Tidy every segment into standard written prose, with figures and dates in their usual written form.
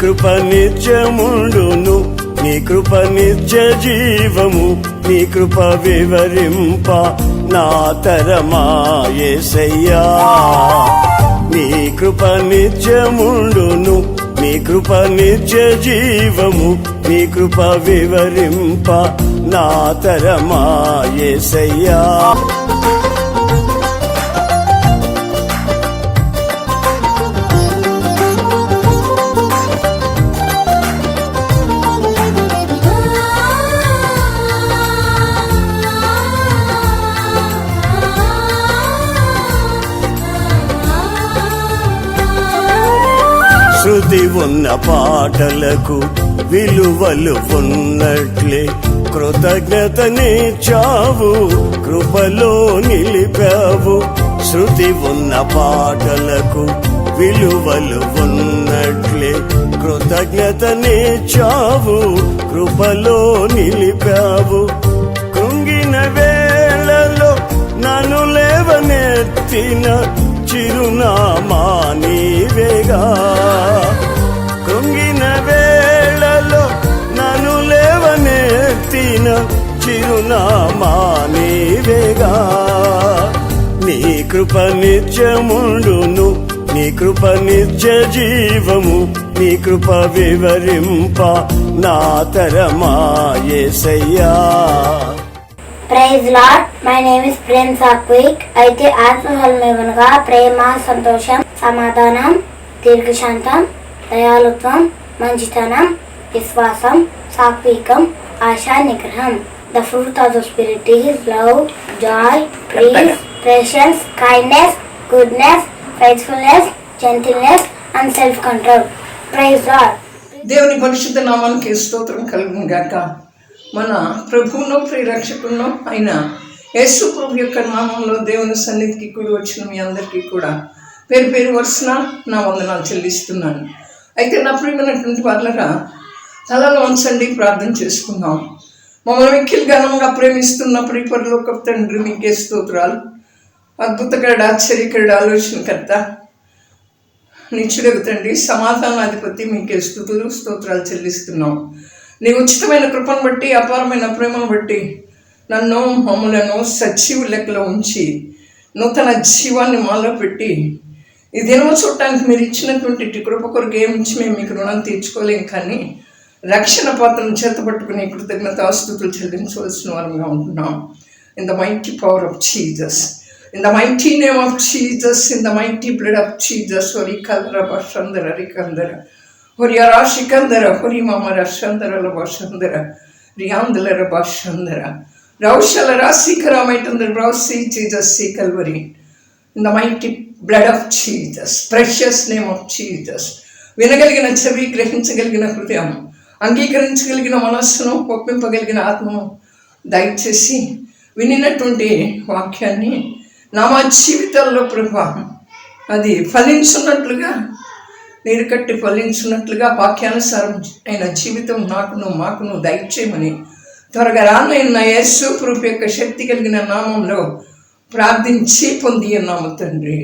కృప నిత్యముండును, నీ కృప నిత్య జీవము, నీ కృప వివరింప నా తరమా యేసయ్యా. నీ కృప నిత్యముండును, నీ కృప నిత్య జీవము, నీ కృప వివరింప నా తరమా యేసయ్యా. శృతి ఉన్న పాటలకు విలువలు ఉన్నట్లే కృతజ్ఞతనిచ్చావు, కృపలో నిలిపావు. శృతి ఉన్న పాటలకు విలువలు ఉన్నట్లే కృతజ్ఞతనిచ్చావు, కృపలో నిలిపావు. కృంగిన వేళలో నన్ను లేవనెత్తిన చిరునామా నీవేగా. కృంగిన వేళలో నన్ను లేవనెత్తిన చిరునామా నీవేగా. నీ కృప నిత్యముండును, నీ కృప నిత్య జీవము, నీ కృప వివరింప నా తరమా యేసయ్యా. Praise Lord. My name is Prem Satvik. అయితే ఆత్మఫలమేమనగా ప్రేమ, సంతోషం, సమాధానం, దీర్ఘశాంతం, దయాళుత్వం, మంచితనం, విశ్వాసం, సాత్వికం, ఆశా నిగ్రహం. The fruit of the Spirit is love, joy, peace, patience, kindness, goodness, faithfulness, gentleness and self-control. Praise God. దేవుని పరిశుద్ధ నామానికి స్తోత్రం కలుగును గాక. మన ప్రభువును ప్రియరక్షకును అయిన యేసు ప్రభు యొక్క నామంలో దేవుని సన్నిధికి కూడి వచ్చిన మీ అందరికీ కూడా పేరు పేరు వరుసన నా వందనాలు చెల్లిస్తున్నాను. అయితే నా ప్రియమైనటువంటి వాళ్ళగా తలలో వంచండి, ప్రార్థన చేసుకుందాం. మమ్మల్ని మిక్కిలి ఘనంగా ప్రేమిస్తున్నప్పుడు ఈ పరలోక తండ్రి మీకే స్తోత్రాలు. అద్భుతకరుడు, ఆశ్చర్యకరుడు, ఆలోచనకర్త, నిత్యుడగు తండ్రి, సమాధానాధిపతి, మీకే స్తుతులు స్తోత్రాలు చెల్లిస్తున్నాం. నీ ఉచితమైన కృపను బట్టి, అపారమైన ప్రేమను బట్టి నన్ను మమ్ములను సజీవు లెక్కలో ఉంచి నూతన జీవాన్ని మాలో పెట్టి ఈ దినము చూడటానికి మీరు ఇచ్చినటువంటి కృప కొరకు ఏమించి మేము మీకు రుణం తీర్చుకోలేం, కానీ రక్షణ పాత్రను చేతపట్టుకుని కృతజ్ఞతాస్తుతులు చెల్లించవలసిన వారంగా ఉంటున్నాం. In the mighty power of Jesus, in the mighty name of Jesus, in the mighty blood of Jesus. హరికందర బషందర హరికందర హొరియరా శికందర హొరి మామర శందరల బషందర రియాందలర బషందర రౌషల రాశికరమైతుందర రౌసి జీసస్ సి Calvary. In the mighty blood of Jesus, precious name of Jesus. వినగలిగిన చెవి, గ్రహించగలిగిన హృదయం, అంగీకరించగలిగిన మనస్సును, ఒప్పింపగలిగిన ఆత్మను దయచేసి వినినటువంటి వాక్యాన్ని నా మా జీవితాల్లో ప్రభా అది ఫలించున్నట్లుగా, నీరు కట్టి ఫలించున్నట్లుగా వాక్యానుసారం అయిన జీవితం నాకును మాకును దయచేయమని త్వరగా రానైన యేసు ప్రభు యొక్క శక్తి కలిగిన నామంలో ప్రార్థించి పొంది ఉన్నాము తండ్రి.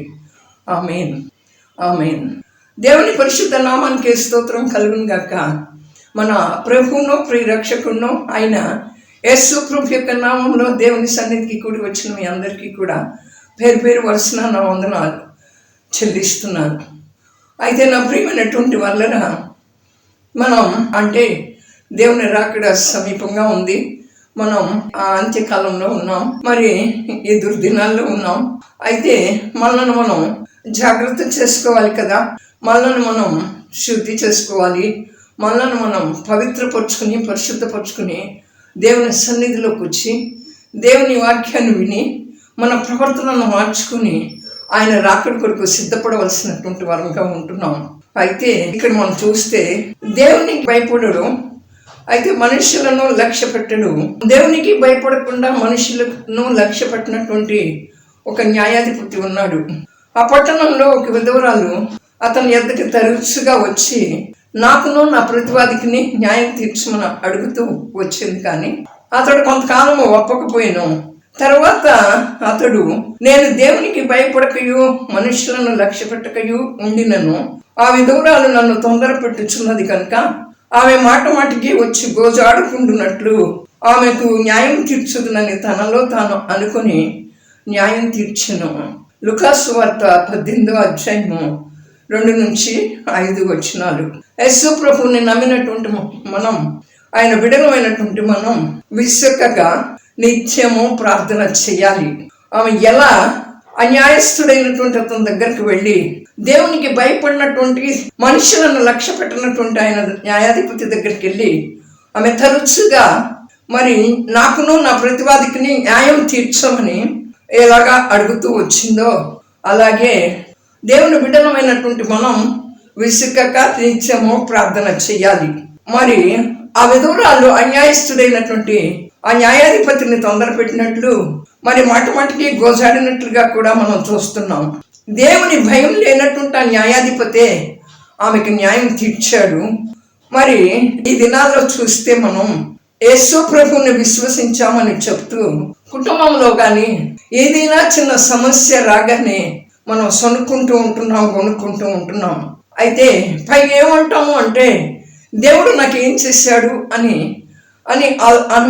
ఆమేన్, ఆమేన్. దేవుని పరిశుద్ధ నామానికి స్తోత్రం కలుగును గాక. మన ప్రభువును ప్రియరక్షకును అయిన యేసు ప్రభు యొక్క నామంలో దేవుని సన్నిధికి కూడి వచ్చిన మీ అందరికీ కూడా పేరు పేరు వరుసన నా వందనాలు చెల్లిస్తున్నాను. అయితే నా ప్రియమైనటువంటి వాళ్ళరా, మనం అంటే దేవుని రాకడ సమీపంగా ఉంది. మనం ఆ అంత్యకాలంలో ఉన్నాం, మరి ఈ దుర్దినాల్లో ఉన్నాం. అయితే మనల్ని మనం జాగ్రత్త చేసుకోవాలి కదా, మనల్ని మనం శుద్ధి చేసుకోవాలి, మనల్ని మనం పవిత్రపరుచుకుని పరిశుద్ధపరుచుకుని దేవుని సన్నిధిలోకి వచ్చి దేవుని వాక్యాన్ని విని మన ప్రవర్తనను మార్చుకుని ఆయన రాకడ కొరకు సిద్ధపడవలసినటువంటి వారంగా ఉంటున్నాం. అయితే ఇక్కడ మనం చూస్తే దేవునికి భయపడడం, అయితే మనుషులను లక్ష్య పెట్టడు. దేవునికి భయపడకుండా మనుషులను లక్ష్య పెట్టినటువంటి ఒక న్యాయాధిపతి ఉన్నాడు. ఆ పట్టణంలో ఒక విధవరాలు అతని ఎద్దకి తరచుగా వచ్చి నాకును నా ప్రతివాదికిని న్యాయం తీర్చమని అడుగుతూ వచ్చింది. కానీ అతడు కొంతకాలం ఒప్పకపోయాను. తర్వాత అతడు, నేను దేవునికి భయపడకయు మనుషులను లక్ష్య పెట్టకయు ఉండినను ఆ విధురాలు నన్ను తొందర పెట్టుచున్నది కనుక ఆమె మాట మాటికి వచ్చి గోజాడుకుంటున్నట్లు ఆమెకు న్యాయం తీర్చుదునని తనలో తాను అనుకుని న్యాయం తీర్చెను. లూకాసు వార్త 18వ అధ్యాయము 2-5 యేసు ప్రభువుని నమ్మినటువంటి మనం, ఆయన బిడ్డలమైనటువంటి మనం విసుకగా నిత్యము ప్రార్థన చేయాలి. ఆమె ఎలా అన్యాయస్తుడైనటువంటి అతని దగ్గరికి వెళ్ళి దేవునికి భయపడినటువంటి మనుషులను లక్ష్య పెట్టినటువంటి ఆయన న్యాయాధిపతి దగ్గరికి వెళ్ళి ఆమె తరచుగా మరి నాకును నా ప్రతివాదికిని న్యాయం తీర్చమని ఎలాగా అడుగుతూ వచ్చిందో, అలాగే దేవుని బిడ్డలమైనటువంటి మనం విసుకక నిత్యము ప్రార్థన చేయాలి. మరి ఆ విధురాలు అన్యాయస్తుడైనటువంటి ఆ న్యాయాధిపతిని తొందర పెట్టినట్లు మరి మాటికి గోజాడినట్లుగా కూడా మనం చూస్తున్నాం. దేవుని భయం లేనటువంటి ఆ న్యాయాధిపతే ఆమెకు న్యాయం తీర్చాడు. మరి ఈ దినాల్లో చూస్తే మనం యేసు ప్రభువుని విశ్వసించామని చెప్తూ కుటుంబంలో కానీ ఏదైనా చిన్న సమస్య రాగానే మనం సొనుక్కుంటూ ఉంటున్నాం, కొనుక్కుంటూ ఉంటున్నాం. అయితే పైగా ఏమంటాము అంటే దేవుడు నాకేం చేశాడు అని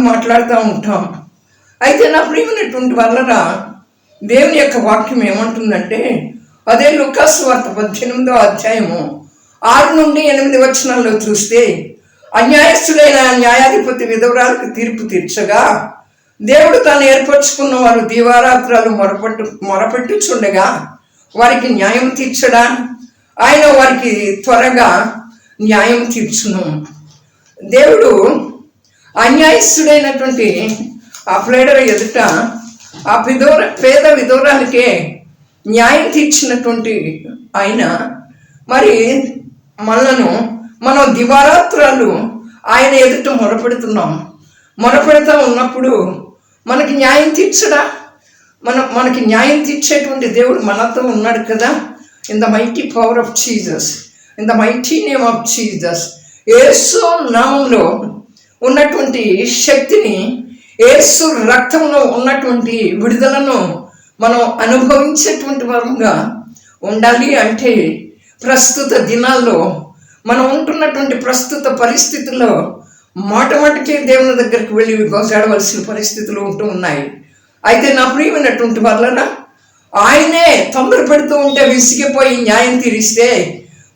మాట్లాడుతూ ఉంటాం. అయితే నా ప్రియమైనటువంటి వాళ్ళరా, దేవుని యొక్క వాక్యం ఏమంటుందంటే అదే లూకాసు వార్త 18వ అధ్యాయము 6-8 చూస్తే, అన్యాయస్తుడైన న్యాయాధిపతి విధవరాలకు తీర్పు తీర్చగా దేవుడు తాను ఏర్పరచుకున్న వారు దీవారాత్రాలు మొరపెట్టుచుండగా వారికి న్యాయం తీర్చడా, ఆయన వారికి త్వరగా న్యాయం తీర్చును. దేవుడు అన్యాయస్తుడైనటువంటి ఆ ప్లేడర్ ఎదుట ఆ పేద విధవరాలకే న్యాయం తీర్చినటువంటి ఆయన మరి మనం దివారాత్రాలు ఆయన ఎదుట మొరపెడుతూ ఉన్నప్పుడు మనకి న్యాయం తీర్చడా? మనకి న్యాయం తీర్చేటువంటి దేవుడు మనతో ఉన్నాడు కదా. In the mighty power of Jesus, in the mighty name of Jesus, యేసు నామంలో ఉన్నటువంటి శక్తిని, యేసు రక్తంలో ఉన్నటువంటి విడుదలను మనం అనుభవించేటువంటి వారంగా ఉండాలి. అంటే ప్రస్తుత దినాల్లో మనం ఉంటున్నటువంటి ప్రస్తుత పరిస్థితుల్లో మాటమాటికే దేవుని దగ్గరికి వెళ్ళి గోజాడవలసిన పరిస్థితులు ఉంటూ ఉన్నాయి. అయితే నా ప్రియమైనటువంటి వాళ్ళ ఆయనే తొందర పెడుతూ ఉంటే విసిగిపోయి న్యాయం తీరిస్తే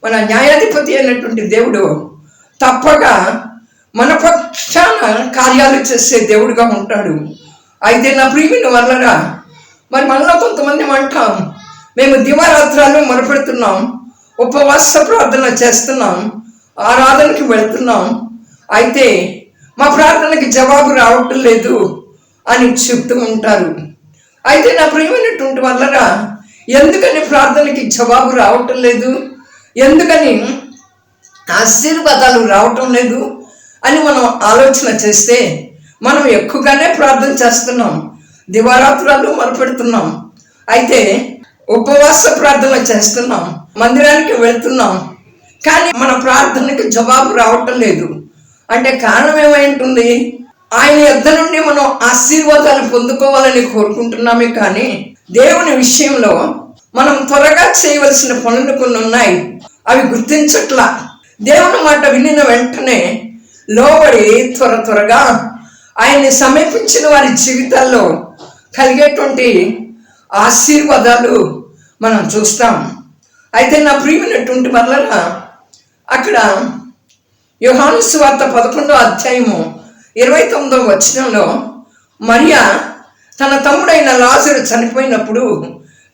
మన న్యాయాధిపతి అయినటువంటి దేవుడు తప్పగా మన పక్షాన కార్యాలు చేసే దేవుడుగా ఉంటాడు. అయితే నా ప్రియమైన వాళ్ళరా, మరి మనలో కొంతమంది అంటాం, మేము దివారాత్రాలు మొరపెడుతున్నాం, ఉపవాస ప్రార్థన చేస్తున్నాం, ఆరాధనకి వెళ్తున్నాం, అయితే మా ప్రార్థనకి జవాబు రావటం లేదు అని చెప్తూ ఉంటారు. అయితే నా ప్రియమైనటువంటి వాళ్ళరా, ఎందుకని ప్రార్థనకి జవాబు రావటం లేదు, ఎందుకని ఆశీర్వాదాలు రావటం లేదు అని మనం ఆలోచన చేస్తే మనం ఎక్కువగానే ప్రార్థన చేస్తున్నాం, దివారాత్రాలు మొరపెడుతున్నాం, అయితే ఉపవాస ప్రార్థన చేస్తున్నాం, మందిరానికి వెళ్తున్నాం, కానీ మన ప్రార్థనకి జవాబు రావటం లేదు. అంటే కారణం ఏమై ఉంటుంది? ఆయన యొద్ద నుండి మనం ఆశీర్వాదాలు పొందుకోవాలని కోరుకుంటున్నామే, కానీ దేవుని విషయంలో మనం త్వరగా చేయవలసిన పనులు కొన్ని ఉన్నాయి, అవి గుర్తించట్లా. దేవుని మాట వినిన వెంటనే లోబడి త్వరగా ఆయన్ని సమీపించిన వారి జీవితాల్లో కలిగేటువంటి ఆశీర్వాదాలు మనం చూస్తాం. అయితే నా ప్రియమైనటువంటి వల్ల అక్కడ యోహాను సువార్త 11వ అధ్యాయము 29వ మరియా తన తమ్ముడైన లాజరు చనిపోయినప్పుడు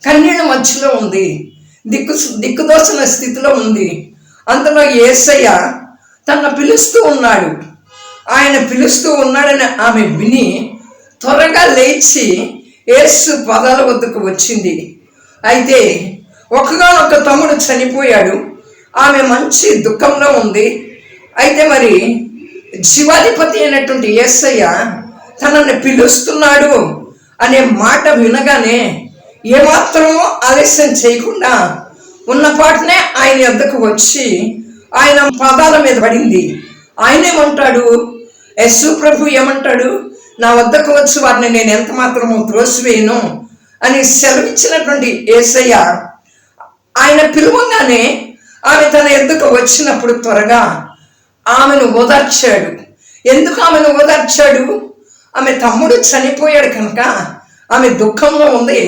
కన్నీళ్ళ మధ్యలో ఉంది, దిక్కుదోచిన స్థితిలో ఉంది. అందులో యేసయ్య తన పిలుస్తూ ఉన్నాడు. ఆయన పిలుస్తూ ఉన్నాడని ఆమె విని త్వరగా లేచి యేసు పాదాల వద్దకు వచ్చింది. అయితే ఒకగానొక తమ్ముడు చనిపోయాడు, ఆమె మంచి దుఃఖంలో ఉంది. అయితే మరి జీవాధిపతి అయినటువంటి యేసయ్య తనని పిలుస్తున్నాడు అనే మాట వినగానే ఏమాత్రమో ఆలస్యం చేయకుండా ఉన్నపాటునే ఆయన వద్దకు వచ్చి ఆయన పాదాల మీద పడింది. ఆయనేమంటాడు? యేసు ప్రభు ఏమంటాడు? నా వద్దకు వచ్చి వారిని నేను ఎంత మాత్రమూ త్రోసివేయను అని సెలవిచ్చినటువంటి యేసయ్య ఆయన పిలువగానే ఆమె తన ఎద్దుకు వచ్చినప్పుడు త్వరగా ఆమెను ఓదార్చాడు. ఎందుకు ఆమెను ఓదార్చాడు? ఆమె తమ్ముడు చనిపోయాడు కనుక ఆమె దుఃఖంలో ఉంది.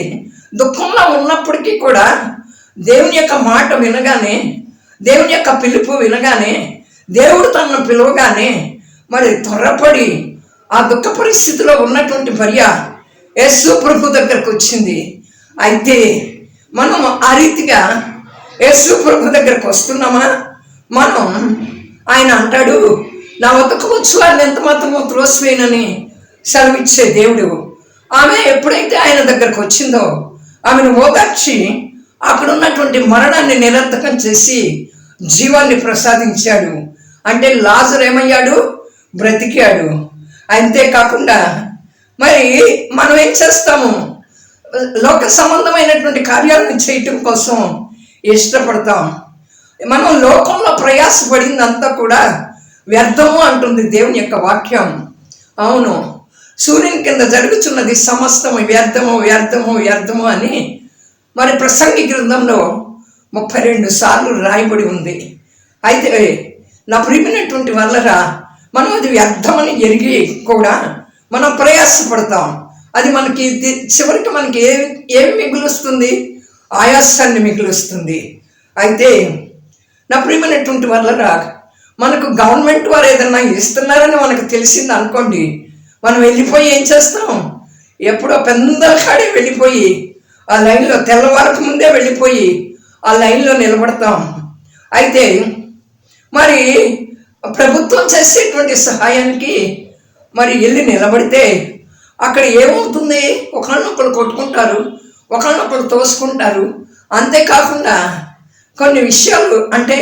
దుఃఖంలో ఉన్నప్పటికీ కూడా దేవుని యొక్క మాట వినగానే, దేవుని యొక్క పిలుపు వినగానే, దేవుడు తనను పిలువగానే మరి త్వరపడి ఆ దుఃఖ పరిస్థితిలో ఉన్నటువంటి భార్య యేసు ప్రభు దగ్గరకు వచ్చింది. అయితే మనం ఆ రీతిగా యేసు ప్రభు దగ్గరకు వస్తున్నామా? మనం ఆయన అంటాడు, నా వద్దకు వచ్చి వారిని ఎంత మాత్రమో త్రోసివేయనని సెలవిచ్చే దేవుడు. ఆమె ఎప్పుడైతే ఆయన దగ్గరకు వచ్చిందో ఆమెను ఓదార్చి అక్కడ ఉన్నటువంటి మరణాన్ని నిరర్థకం చేసి జీవాన్ని ప్రసాదించాడు. అంటే లాజరు ఏమయ్యాడు? బ్రతికాడు. అంతేకాకుండా మరి మనం ఏం చేస్తాము? లోక సంబంధమైనటువంటి కార్యాలను చేయటం కోసం ఇష్టపడతాం. మనం లోకంలో ప్రయాసపడిందంతా కూడా వ్యర్థము అంటుంది దేవుని యొక్క వాక్యం. అవును, సూర్యుని కింద జరుగుతున్నది సమస్తము వ్యర్థము వ్యర్థము వ్యర్థము అని మరి ప్రసంగి గ్రంథంలో 32 సార్లు రాయబడి ఉంది. అయితే నా ప్రియమైనటువంటి వల్లరా, మనం అది వ్యర్థమని ఎరిగి కూడా మనం ప్రయాసపడతాం. అది మనకి చివరికి మనకి ఏమి మిగులుస్తుంది? ఆయాసాన్ని మిగులుస్తుంది. అయితే నా ప్రియమైనటువంటి వల్లరా, మనకు గవర్నమెంట్ వారు ఏదన్నా ఇస్తున్నారని మనకు తెలిసింది అనుకోండి, మనం వెళ్ళిపోయి ఏం చేస్తాం? ఎప్పుడో పెందల కాడే వెళ్ళిపోయి ఆ లైన్లో తెల్లవారకు ముందే వెళ్ళిపోయి ఆ లైన్లో నిలబడతాం. అయితే మరి ప్రభుత్వం చేసేటువంటి సహాయానికి మరి వెళ్ళి నిలబడితే అక్కడ ఏమవుతుంది? ఒకళ్ళనొకళ్ళు కొట్టుకుంటారు, ఒకళ్ళనొకళ్ళు తోసుకుంటారు. అంతేకాకుండా కొన్ని విషయాలు అంటే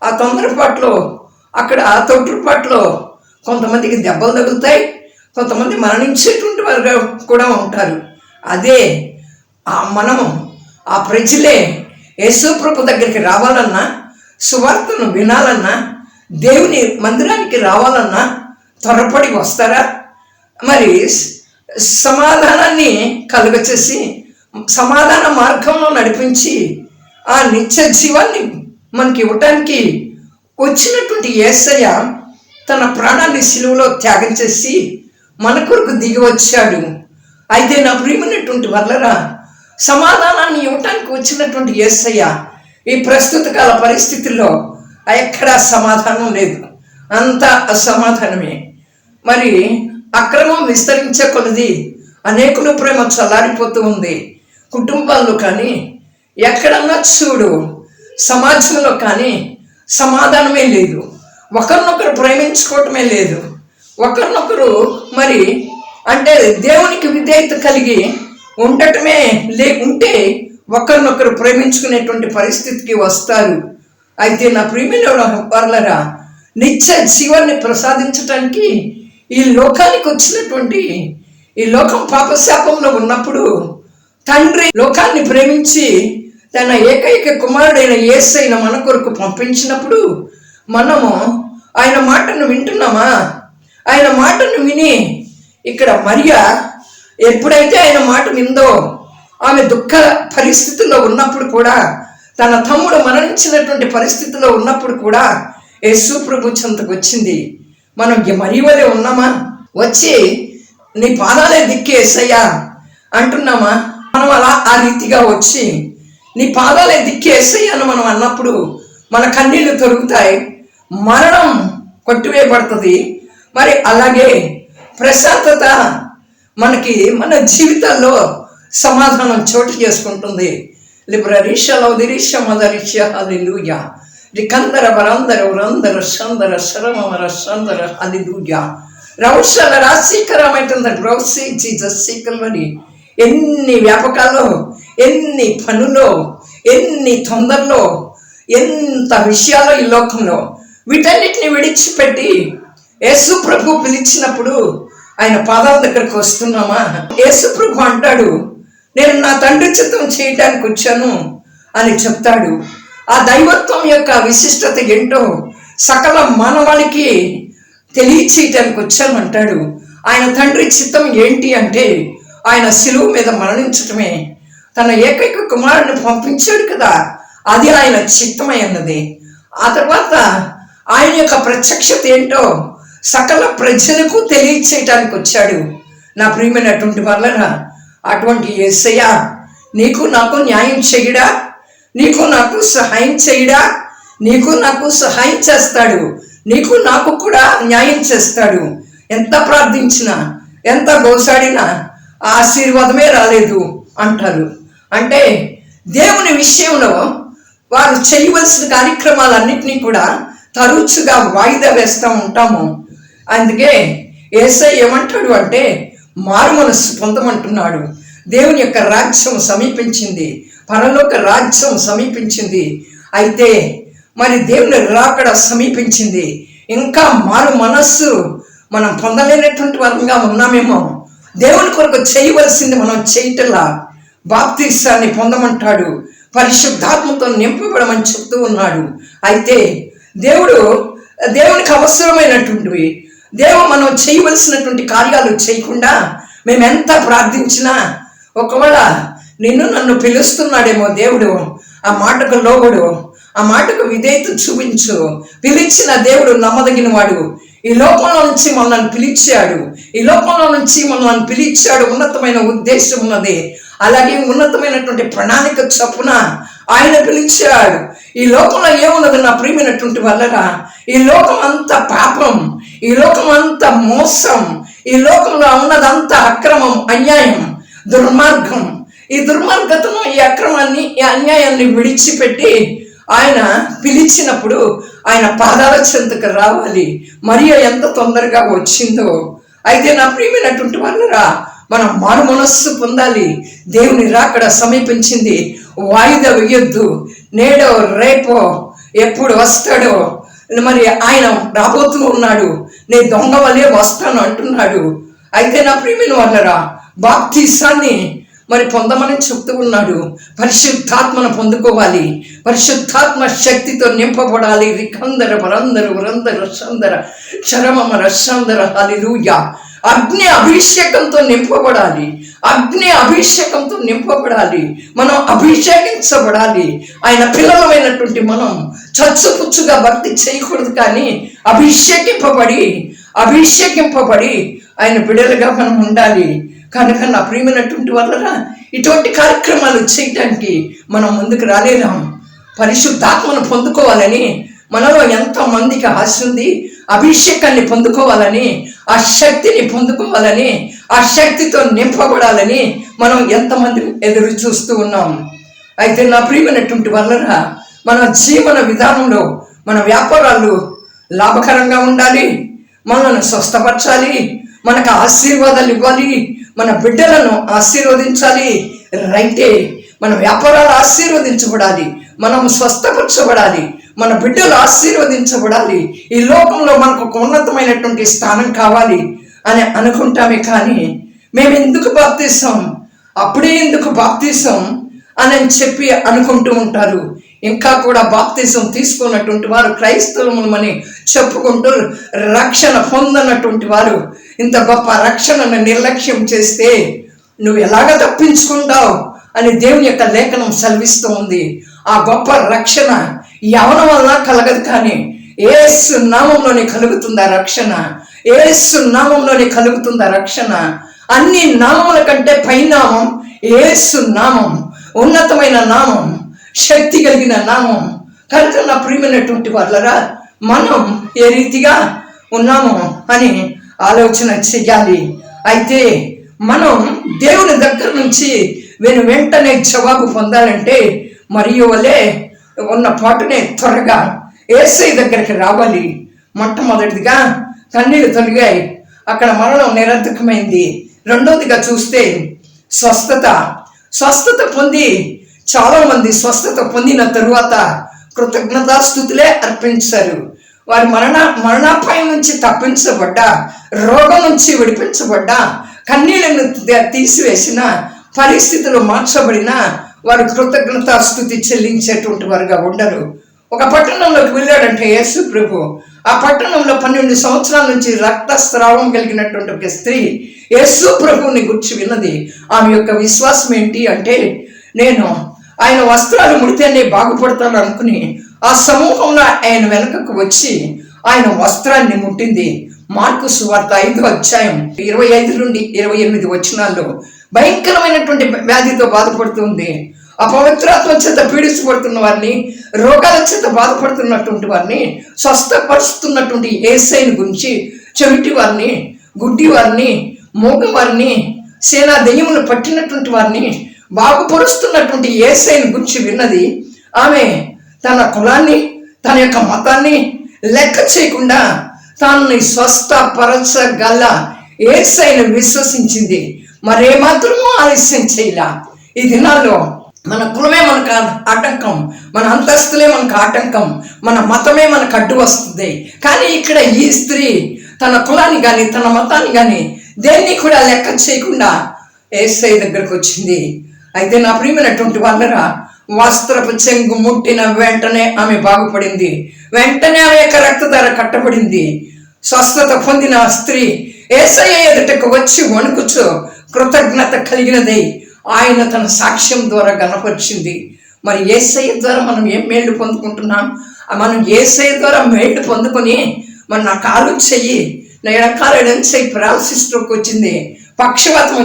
ఆ తొందరపాట్లో, అక్కడ ఆ తొట్టుపాట్లో కొంతమందికి దెబ్బలు తగులుతాయి, కొంతమంది మరణించేటువంటి వారు కూడా ఉంటారు. అదే మనము ఆ ప్రజలే యేసు ప్రభు దగ్గరికి రావాలన్నా, సువార్తను వినాలన్నా, దేవుని మందిరానికి రావాలన్నా త్వరపడి వస్తారా? మరి సమాధానాన్ని కలుగచేసి సమాధాన మార్గంలో నడిపించి ఆ నిత్య జీవాన్ని మనకి ఇవ్వటానికి వచ్చినటువంటి యేసయ్య తన ప్రాణాన్ని సిలువలో త్యాగం చేసి మన కొరకు దిగి వచ్చాడు. అయితే నా ప్రియమైనటువంటి వల్లరా, సమాధానాన్ని ఇవ్వటానికి వచ్చినటువంటి యేసయ్య ఈ ప్రస్తుత కాల పరిస్థితుల్లో ఎక్కడా సమాధానం లేదు, అంతా అసమాధానమే. మరి అక్రమం విస్తరించే కొలది అనేకుల ప్రేమ చల్లారిపోతూ ఉంది. కుటుంబాల్లో కానీ ఎక్కడన్నా చూడు, సమాజంలో కానీ సమాధానమే లేదు. ఒకరినొకరు ప్రేమించుకోవటమే లేదు. ఒకరినొకరు మరి అంటే దేవునికి విధేయత కలిగి ఉండటమే ఉంటే ఒకరినొకరు ప్రేమించుకునేటువంటి పరిస్థితికి వస్తారు. అయితే నా ప్రియమైన వర్లరా, నిత్య జీవాన్ని ప్రసాదించటానికి ఈ లోకానికి వచ్చినటువంటి, ఈ లోకం పాపశాపంలో ఉన్నప్పుడు తండ్రి లోకాన్ని ప్రేమించి తన ఏకైక కుమారుడైన యేసయ్యను మన కొరకు పంపించినప్పుడు మనము ఆయన మాటను వింటున్నామా? ఆయన మాటను విని ఇక్కడ మరియా ఎప్పుడైతే ఆయన మాట విందో, ఆమె దుఃఖ పరిస్థితుల్లో ఉన్నప్పుడు కూడా, తన తమ్ముడు మరణించినటువంటి పరిస్థితిలో ఉన్నప్పుడు కూడా యేసు ప్రభు చెంతకు వచ్చింది. మనం మరి వలె ఉన్నామా? వచ్చి నీ పాదాలే దిక్కు యేసయ్యా అంటున్నామా? మనం అలా ఆ రీతిగా వచ్చి నీ పాదాలే దిక్కు యేసయ్యాను మనం అన్నప్పుడు మన కన్నీళ్లు తొలుగుతాయి, మరణం కొట్టివేయబడుతుంది. మరి అలాగే ప్రశాంతత మనకి మన జీవితాల్లో సమాధానం చోటు చేసుకుంటుంది. లిబ్రరీష మదరీష హల్లెలూయా రికందర వరందర ఉరందర సందర శరమర సందర హల్లెలూయా రౌషల రాశీకరమైతుంది రౌసి జీసస్ సీకల్వని. ఎన్ని వ్యాపకాల్లో, ఎన్ని పనులో, ఎన్ని తొందరలో, ఎంత విషయాల్లో ఈ లోకంలో వీటన్నిటిని విడిచిపెట్టి యేసు ప్రభు పిలిచినప్పుడు ఆయన పాదాల దగ్గరకు వస్తున్నామా? యేసు ప్రభు అంటాడు, నేను నా తండ్రి చిత్తం చేయడానికి వచ్చాను అని చెప్తాడు. ఆ దైవత్వం యొక్క విశిష్టత ఏంటో సకల మానవాళికి తెలియచేయటానికి వచ్చాను అంటాడు. ఆయన తండ్రి చిత్తం ఏంటి అంటే ఆయన శిలువ మీద మరణించటమే. తన ఏకైక కుమారుడిని పంపించాడు కదా, అది ఆయన చిత్తమై ఉన్నది. ఆ తర్వాత ఆయన యొక్క ప్రత్యక్షత ఏంటో సకల ప్రజలకు తెలియచేయటానికి వచ్చాడు. నా ప్రియమైనటువంటి వాళ్ళరా, అటువంటి యేసయ్య నీకు నాకు న్యాయం చేయడా? నీకు నాకు సహాయం చేయడా? నీకు నాకు సహాయం చేస్తాడు, నీకు నాకు కూడా న్యాయం చేస్తాడు. ఎంత ప్రార్థించినా, ఎంత గోసాడినా ఆశీర్వాదమే రాలేదు అంటారు. అంటే దేవుని విషయంలో వారు చేయవలసిన కార్యక్రమాలన్నింటినీ కూడా తరచుగా వాయిదా వేస్తూ ఉంటాము. అందుకే యేసయ్య ఏమంటాడు అంటే మారు మనస్సు పొందమంటున్నాడు. దేవుని యొక్క రాజ్యం సమీపించింది, పరలోక రాజ్యం సమీపించింది. అయితే మరి దేవుని రాకడ సమీపించింది. ఇంకా మారు మనస్సు మనం పొందలేనటువంటి వారంగా ఉన్నామేమో. దేవుని కొరకు చేయవలసింది మనం చేయటలా. బాప్తీసాన్ని పొందమంటాడు, పరిశుద్ధాత్మతో నింపబడమని చెప్తూ ఉన్నాడు. అయితే దేవునికి అవసరమైనటువంటివి మనం చేయవలసినటువంటి కార్యాలు చేయకుండా మేము ఎంత ప్రార్థించినా, ఒకవేళ నన్ను పిలుస్తున్నాడేమో దేవుడు, ఆ మాటకు లోబడు, ఆ మాటకు విధేయత చూపించు. పిలిచిన దేవుడు నమ్మదగిన వాడు. ఈ లోకంలో నుంచి మనల్ని పిలిచాడు, ఈ లోకంలో నుంచి మనల్ని పిలిచాడు. ఉన్నతమైన ఉద్దేశం ఉన్నది, అలాగే ఉన్నతమైనటువంటి ప్రణాళిక చొప్పున ఆయన పిలిచాడు. ఈ లోకంలో ఏమున్నది నా ప్రియమైనటువంటి వల్లరా? ఈ లోకం అంతా పాపం, ఈ లోకం అంతా మోసం, ఈ లోకంలో ఉన్నదంతా అక్రమం, అన్యాయం, దుర్మార్గం. ఈ దుర్మార్గతను, ఈ అక్రమాన్ని, ఈ అన్యాయాన్ని విడిచిపెట్టి ఆయన పిలిచినప్పుడు ఆయన పాదాల చెంతకు రావాలి. మరియ ఎంత తొందరగా వచ్చిందో. అయితే నా ప్రియమైనటువంటి వాళ్ళరా, మనం మారు మనస్సు పొందాలి. దేవుని రాకడ సమీపించింది. వాయిదా వేయొద్దు. నేడో రేపో ఎప్పుడు వస్తాడో మరి ఆయన రాబోతూ ఉన్నాడు. నేను దొంగ వలే వస్తాను అంటున్నాడు. అయితే నా ప్రియమైన వాళ్ళరా, బాప్తీసాన్ని మరి పొందమని చెప్తూ ఉన్నాడు. పరిశుద్ధాత్మను పొందుకోవాలి, పరిశుద్ధాత్మ శక్తితో నింపబడాలి. రికందర పరందర వరందర సందర శరమమ రసందర హల్లెలూయా. అగ్ని అభిషేకంతో నింపబడాలి, అగ్ని అభిషేకంతో నింపబడాలి. మనం అభిషేకించబడాలి. ఆయన పిల్లలమైనటువంటి మనం చచ్చుపుచ్చుగా భక్తి చేయకూడదు, కానీ అభిషేకింపబడి ఆయన బిడ్డలుగా మనం ఉండాలి. కనుక నా ప్రియమైనటువంటి వాళ్ళరా, ఇటువంటి కార్యక్రమాలు చేయడానికి మనం ముందుకు రాలేదాం. పరిశుద్ధాత్మను పొందుకోవాలని మనలో ఎంతమందికి ఆశ ఉంది. అభిషేకాన్ని పొందుకోవాలని, ఆ శక్తిని పొందుకోవాలని, ఆ శక్తితో నింపబడాలని మనం ఎంతమంది ఎదురు చూస్తూ ఉన్నాం. అయితే నా ప్రియమైనటువంటి వాళ్ళరా, మన జీవన విధానంలో మన వ్యాపారాలు లాభకరంగా ఉండాలి, మనల్ని స్వస్థపరచాలి, మనకు ఆశీర్వాదాలు ఇవ్వాలి, మన బిడ్డలను ఆశీర్వదించాలి. రైటే, మన వ్యాపారాలు ఆశీర్వదించబడాలి, మనం స్వస్థపరచబడాలి, మన బిడ్డలు ఆశీర్వదించబడాలి. ఈ లోకంలో మనకు ఒక ఉన్నతమైనటువంటి స్థానం కావాలి అని అనుకుంటామే. కానీ మేము ఎందుకు బాప్తీసం, అప్పుడే ఎందుకు బాప్తీసం అని చెప్పి అనుకుంటూ ఉంటారు. ఇంకా కూడా బాప్తీసం తీసుకున్నటువంటి వారు క్రైస్తవులమని చెప్పుకుంటూ రక్షణ పొందనటువంటి వారు ఇంత గొప్ప రక్షణను నిర్లక్ష్యం చేస్తే నువ్వు ఎలాగ తప్పించుకుంటావు అని దేవుని యొక్క లేఖనం సెలవిస్తూ ఉంది. ఆ గొప్ప రక్షణ యవనం వల్ల కలగదు, కానీ యేసు నామంలోనే కలుగుతుందా రక్షణ, యేసు నామంలోనే కలుగుతుందా రక్షణ. అన్ని నామముల కంటే పైనామం యేసు నామం, ఉన్నతమైన నామం, శక్తి కలిగిన నామం. కనుక నా ప్రియమైనటువంటి వాళ్ళరా, మనం ఏ రీతిగా ఉన్నామో అని ఆలోచన చెయ్యాలి. అయితే మనం దేవుని దగ్గర నుంచి వెంటనే జవాబు పొందాలంటే మరియు వలే ఉన్న పాటునే త్వరగా యేసయ్య దగ్గరికి రావాలి. మొట్టమొదటిదిగా కన్నీళ్లు తొలిగాయి, అక్కడ మరణం నిరర్థకమైంది. రెండోదిగా చూస్తే స్వస్థత పొంది చాలా మంది స్వస్థత పొందిన తరువాత కృతజ్ఞతాస్తుతులే అర్పించారు. వారి మరణాపాయం నుంచి తప్పించబడ్డా, రోగం నుంచి విడిపించబడ్డా, కన్నీళ్లను తీసివేసిన, పరిస్థితులు మార్చబడిన వారు కృతజ్ఞతాస్తుతి చెల్లించేటువంటి వారుగా ఉండరు. ఒక పట్టణంలోకి వెళ్ళాడంటే యేసు ప్రభు. ఆ పట్టణంలో 12 సంవత్సరాల నుంచి రక్తస్రావం కలిగినటువంటి ఒక స్త్రీ యేసు ప్రభువుని గుర్చి విన్నది. ఆమె యొక్క విశ్వాసం ఏంటి అంటే, నేను ఆయన వస్త్రాలు ముడితేనే బాగుపడతాను అనుకుని ఆ సమూహంలో ఆయన వెనుకకు వచ్చి ఆయన వస్త్రాన్ని ముట్టింది. మార్కు సువార్త 5వ అధ్యాయం 25 నుండి 28 వచనాల్లో భయంకరమైనటువంటి వ్యాధితో బాధపడుతుంది. అపవిత్రాత్మ చేత పీడించబడుతున్న వారిని, రోగాల చేత బాధపడుతున్నటువంటి వారిని స్వస్థపరుస్తున్నటువంటి యేసయ్యను గురించి, చెవిటి వారిని, గుడ్డి వారిని, మూగవారిని, సేనా దెయ్యములు పట్టినటువంటి వారిని బాగుపరుస్తున్నటువంటి యేసయ్యను గురించి విన్నది. ఆమె తన కులాన్ని, తన యొక్క మతాన్ని లెక్క చేయకుండా తాను స్వస్థపరచగల యేసయ్యను విశ్వసించింది. మరేమాత్రమూ ఆలస్యం చేయలా. ఈ దినాల్లో మన కులమే మనకు ఆటంకం, మన అంతస్తులే మనకు ఆటంకం, మన మతమే మనకు అడ్డు వస్తుంది. కానీ ఇక్కడ ఈ స్త్రీ తన కులాన్ని కానీ తన మతాన్ని కానీ దేన్ని కూడా లెక్క చేయకుండా యేసయ్య దగ్గరకు వచ్చింది. అయితే నా ప్రియమైనటువంటి వాళ్ళరా, వస్త్రపు చెంగు ముట్టిన వెంటనే ఆమె బాగుపడింది. వెంటనే ఆమె యొక్క రక్తధార కట్టబడింది. స్వస్థత పొందిన స్త్రీ యేసయ్య ఎదుటకు వచ్చి వణుకుచు కృతజ్ఞత కలిగినదై ఆయన తన సాక్ష్యం ద్వారా గణపరిచింది. మరి యేసయ్య ద్వారా మనం ఏం మేళ్లు పొందుకుంటున్నాం? మనం యేసయ్య ద్వారా మేళ్లు పొందుకొని మరి నా కాలు చెయ్యి, నా ఎడకాలు ఎడం చెయ్యి పారాలసిస్ట్రోక్ వచ్చింది, పక్షవాతం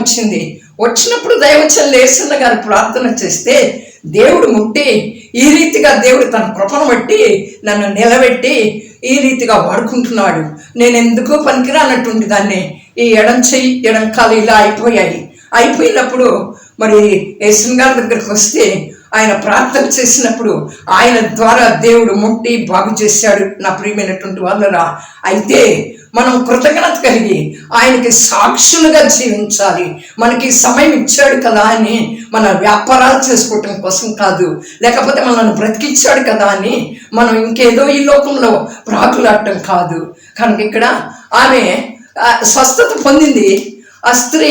వచ్చినప్పుడు దైవచనులు యేసన్న గారు ప్రార్థన చేస్తే దేవుడు ముట్టి ఈ రీతిగా దేవుడు తన కృపను బట్టి నన్ను నిలబెట్టి ఈ రీతిగా వాడుకుంటున్నాడు. నేను ఎందుకు పనికిరానటువంటి దాన్ని ఈ ఎడం చెయ్యి ఎడం కాలు ఇలా అయిపోయినప్పుడు మరి యేసన్ గారి దగ్గరికి వస్తే ఆయన ప్రార్థన చేసినప్పుడు ఆయన ద్వారా దేవుడు ముట్టి బాగు చేశాడు. నా ప్రియమైనటువంటి వాళ్ళరా, అయితే మనం కృతజ్ఞత కలిగి ఆయనకి సాక్షులుగా జీవించాలి. మనకి సమయం ఇచ్చాడు కదా అని మన వ్యాపారాలు చేసుకోవటం కోసం కాదు, లేకపోతే మనల్ని బ్రతికించాడు కదా అని మనం ఇంకేదో ఈ లోకంలో ప్రాకులాడటం కాదు. కనుక ఇక్కడ ఆమె స్వస్థత పొందింది. ఆ స్త్రీ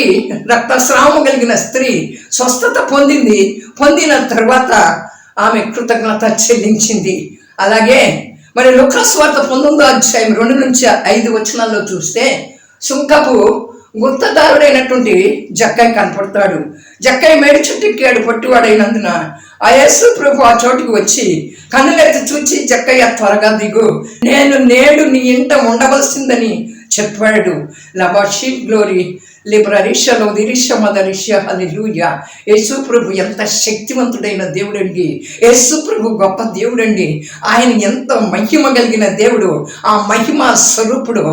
రక్తస్రావం కలిగిన స్త్రీ స్వస్థత పొందిన తర్వాత ఆమె కృతజ్ఞత చెల్లించింది. అలాగే మరి లూకాసు వార్త 19వ అధ్యాయం 2 నుంచి 5 వచనాల్లో చూస్తే సుంకపు గుత్తదారుడైనటువంటి జక్కయ్య కనపడతాడు. జక్కయ్య మేడి చుట్టెక్కాడు పట్టువాడైనందున ఆ యేసు ప్రభు ఆ చోటుకి వచ్చి కన్నులెత్తి చూచి, జక్కయ్య త్వరగా దిగు, నేను నేడు నీ ఇంట ఉండవలసిందని చెప్పాడు. లబాషీ గ్లోరీ లిబ్రరిషలో దిరిష మదరిష హల్లెలూయా. యేసు ప్రభు ఎంత శక్తివంతుడైన దేవుడండి. యేసు ప్రభు గొప్ప దేవుడండి. ఆయన ఎంత మహిమ కలిగిన దేవుడు, ఆ మహిమ స్వరూపుడు.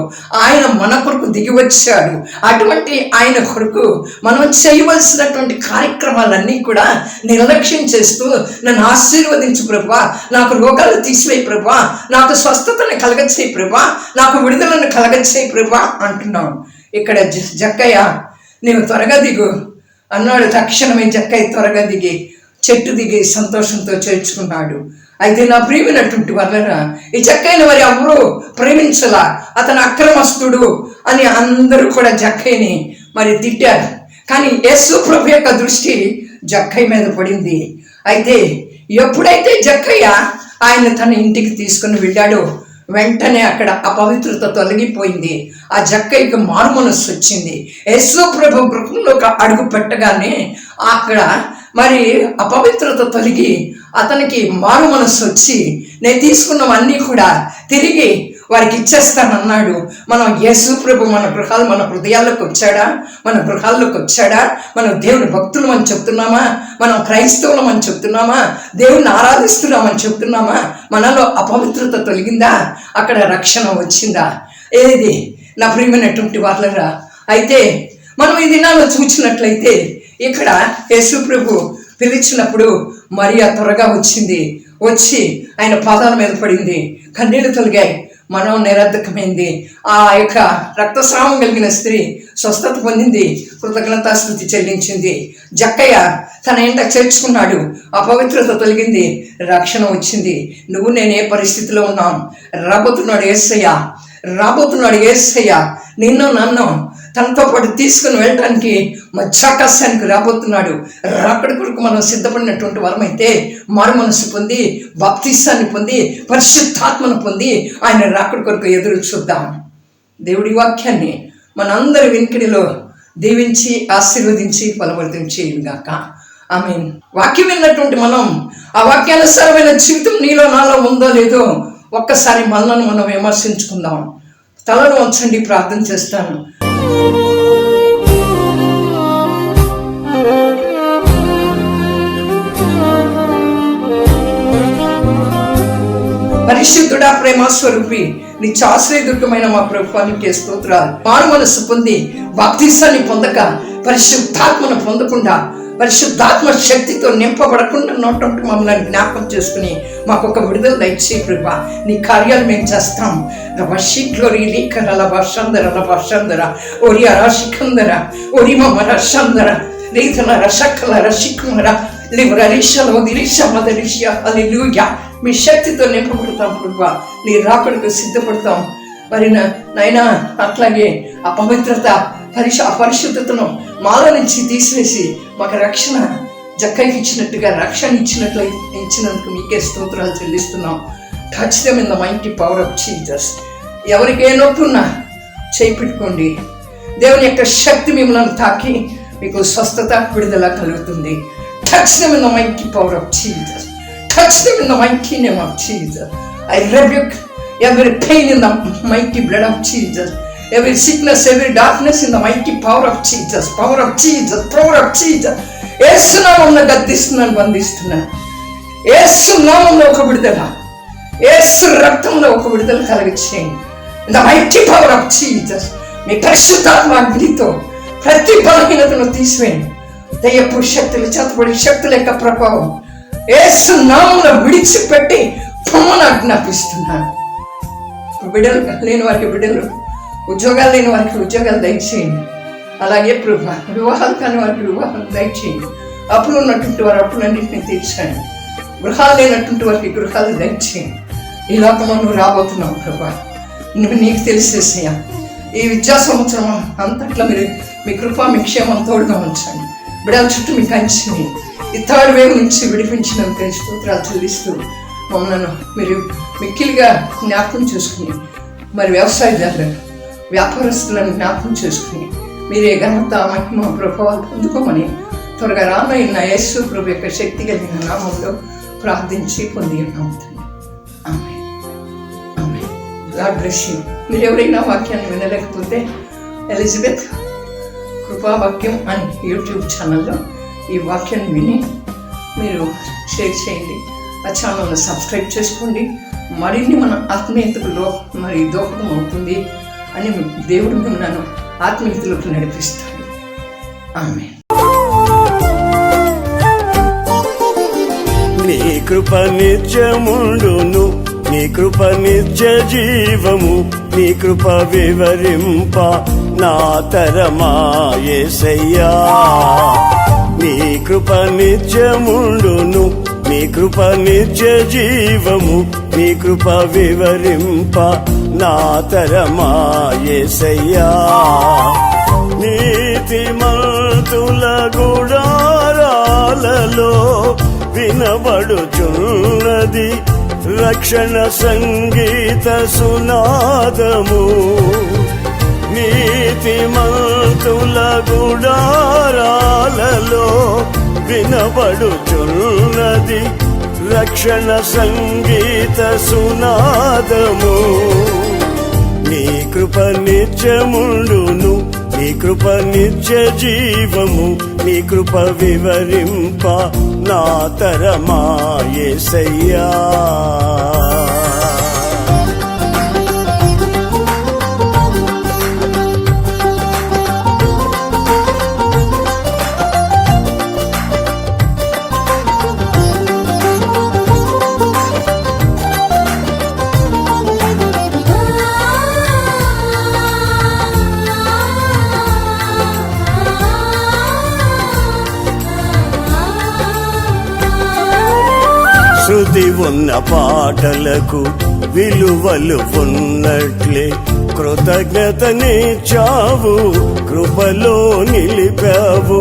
ఆయన మన కొరకు దిగి వచ్చాడు. అటువంటి ఆయన కొరకు మనం చేయవలసినటువంటి కార్యక్రమాలన్నీ కూడా నిర్లక్ష్యం చేస్తూ, నన్ను ఆశీర్వదించు ప్రభువా, నాకు రోగాలు తీసివేయి ప్రభువా, నాకు స్వస్థతను కలగచేయి ప్రభువా, నాకు విడుదలను కలగచేయి ప్రభువా అంటున్నాం. ఇక్కడ జక్కయ్య నీవు త్వరగా దిగు అన్నాడు. తక్షణమే జక్కయ్య త్వరగా దిగి చెట్టు దిగి సంతోషంతో చేర్చుకున్నాడు. అయితే నా ప్రియమైనటువంటి వాళ్ళరా, ఈ జక్కయ్యను మరి ఎవరు ప్రేమించలా, అతను అక్రమస్తుడు అని అందరూ కూడా జక్కయ్యని మరి తిట్టారు. కానీ యేసు ప్రభు యొక్క దృష్టి జక్కయ్య మీద పడింది. అయితే ఎప్పుడైతే జక్కయ్య ఆయన తన ఇంటికి తీసుకుని వెళ్ళాడో వెంటనే అక్కడ అపవిత్రత తొలగిపోయింది. ఆ జక్కయ్యకి మారు మనస్సు వచ్చింది. యేసు ప్రభు గృహంలోకి అడుగు పెట్టగానే అక్కడ మరి అపవిత్రత తొలగి అతనికి మారు మనస్సు వచ్చి, నేను తీసుకున్నవన్నీ కూడా తిరిగి వారికి ఇచ్చేస్తానన్నాడు. మనం యేసు ప్రభు మన హృదయాల్లోకి వచ్చాడా? మనం దేవుని భక్తులం అని చెప్తున్నామా? మనం క్రైస్తవులం అని చెప్తున్నామా? దేవుని ఆరాధిస్తున్నామని చెప్తున్నామా? మనలో అపవిత్రత తొలగిందా? అక్కడ రక్షణ వచ్చిందా? ఏది నా ప్రియమైనటువంటి వాళ్ళరా, అయితే మనం ఈ దినాల్లో చూసినట్లయితే ఇక్కడ యేసు ప్రభు పిలిచినప్పుడు మరియా త్వరగా వచ్చి ఆయన పాదాల మీద పడింది. కన్నీళ్లు తొలగాయి, మనం నిరర్ధకమైంది. ఆ యొక్క రక్తస్రావం కలిగిన స్త్రీ స్వస్థత పొందింది, కృతజ్ఞతాస్తుతి చెల్లించింది. జక్కయ్య తన ఇంట చేర్చుకున్నాడు, అపవిత్రత తొలగింది, రక్షణ వచ్చింది. నువ్వు నేను ఏ పరిస్థితిలో ఉన్నాం? రాబోతున్నాడు యేసయ్య నిన్ను నన్ను తనతో పాటు తీసుకుని వెళ్ళడానికి మధ్యాకాశానికి రాబోతున్నాడు. రాకడ కొరకు మనం సిద్ధపడినటువంటి వరమైతే మారు మనసు పొంది, బాప్తిసాన్ని పొంది, పరిశుద్ధాత్మను పొంది ఆయన రాకడ కొరకు ఎదురు చూద్దాం. దేవుడి వాక్యాన్ని మనందరి వెనుకడిలో దీవించి ఆశీర్వదించి ఫలవర్ధం చేయుగాక. ఆమేన్. వాక్యం విన్నటువంటి మనం ఆ వాక్యానుసారమైన జీవితం నీలో నాలో ఉందో లేదో ఒక్కసారి మనలను మనం విమర్శించుకుందాం. తలను వంచండి, ప్రార్థన చేస్తాను. పరిశుద్ధుడా, ప్రేమ స్వరూపి, నీ ఆశ్రయదుర్గమైన మా ప్రభువానికి స్తోత్రాలు. మారు మనసు పొంది బాప్తిసాన్ని పొందక, పరిశుద్ధాత్మను పొందకుండా, పరిశుద్ధాత్మ శక్తితో నింపబడకుండా ఉన్నటువంటి మమ్మల్ని జ్ఞాపకం చేసుకుని మాకు ఒక విడుదల దయచేయి ప్రభా. నీ కార్యాలు మేము చేస్తాం. రవశీగ్లోరి లీకరల వర్షందర రవశందర ఒరి అరాశికందర ఒరి మమ రషందర రీతల రషకల రషికుమర లివర రిషల దిరిషమదరిష హల్లెలూయా. మీ శక్తితో నింపబడతాం ప్రభా. నీ రాకడకు సిద్ధపడతాం. మరి నైనా అట్లాగే అపవిత్రత, అపరిశుద్ధతను మాలో నుంచి తీసివేసి మాకు రక్షణ జక్కైకి ఇచ్చినట్టుగా రక్షణ ఇచ్చినందుకు మీకే స్తోత్రాలు చెల్లిస్తున్నాం. Touch them in the mighty power of Jesus. ఎవరికి ఏ నొప్పి ఉన్నా చేయి పెట్టుకోండి. దేవుని యొక్క శక్తి మిమ్మల్ని తాకి మీకు స్వస్థత, విడుదల కలుగుతుంది. Touch them in the mighty power of Jesus. Touch them in the mighty name of Jesus. I rebuke every pain in the mighty blood of Jesus. Every sickness, every darkness in the mighty power of Jesus. Power of Jesus, power of Jesus. యేసు నామమున గద్దిస్తున్నాను, బంధిస్తున్నాను. యేసు నామములో ఒక విడుదల, యేసు రక్తంలో ఒక విడుదల కలిగించేయండి. In the mighty power of Jesus. మీ పరిశుద్ధాత్మ అగ్నితో ప్రతి బలహీనతను తీసివేయండి. దయ్యపు శక్తులు, చేతబడి శక్తుల యొక్క ప్రభావం యేసు నామములో విడిచిపెట్టి పొమ్మని ఆజ్ఞాపిస్తున్నాను. బిడ్డలు లేని వారికి బిడ్డలు, ఉద్యోగాలు లేని వారికి ఉద్యోగాలు దయచేయండి. అలాగే ప్రభు వివాహాలు కాని వారికి వివాహాలు దయచేయండి. అప్పులు ఉన్నటువంటి వారు అప్పులన్నింటినీ తీర్చండి. గృహాలు లేనటువంటి వారికి గృహాలు దయచేయండి. ఈ లోకంలో నువ్వు రాబోతున్నావు ప్రభా. నువ్వు నీకు తెలిసేసయ్యా. ఈ విద్యా సంవత్సరం అంతట్లో మీరు మీ కృప, మీ క్షేమం తోడుగా ఉంచండి. బిడ్డల చుట్టూ మీ కంచిని ఈ థర్డ్ వేవ్ నుంచి విడిపించినందుకు స్తోత్రాలు చెల్లిస్తూ మమ్మల్ని మీరు మిక్కిలిగా జ్ఞాపకం చేసుకుని, మరి వ్యవసాయదారులను, వ్యాపారస్తులను జ్ఞాపకం చేసుకుని మీరే ఘనత, మహిమ, ప్రభావాలు పొందుకోమని త్వరగా రానైన యేసు ప్రభు యొక్క శక్తి కలిగిన నామంలో ప్రార్థించి పొంది ఉన్నాం. Amen. Amen. God bless you. మీరు ఎవరైనా వాక్యాన్ని వినలేకపోతే ఎలిజబెత్ కృపావాక్యం అని యూట్యూబ్ ఛానల్లో ఈ వాక్యాన్ని విని మీరు షేర్ చేయండి. ఆ ఛానల్ని సబ్స్క్రైబ్ చేసుకోండి. మరిన్ని మన ఆత్మీయతలో మరి దోహదం అవుతుంది అని దేవుడు మిమ్మల్ని ఆత్మీయతలోకి నడిపిస్తాడు. ఆమేన్. నీ కృప నిత్యముండును, నీ కృప నిత్య జీవము, నీ కృప వివరింప నా తరమా యేసయ్యా. నీ కృప నిత్యముండును, నీ కృప నిత్య జీవము, నీ కృప వివరింప నా తరమా యేసయ్యా. నీతిమంతుల గుడారాలలో వినబడుచున్నది రక్షణ సంగీత సునాదము. నీతిమంతుల గుడారాలలో వినబడుచున్నది రక్షణ సంగీత సునాదము. నీ కృప నిత్యముండును, నీ కృప నిత్య జీవము, నీ కృప వివరింప నా తరమా యేసయ్యా. శృతి ఉన్న పాటలకు విలువలు ఉన్నట్లే కృతజ్ఞతనిచ్చావు, కృపలో నిలిపావు.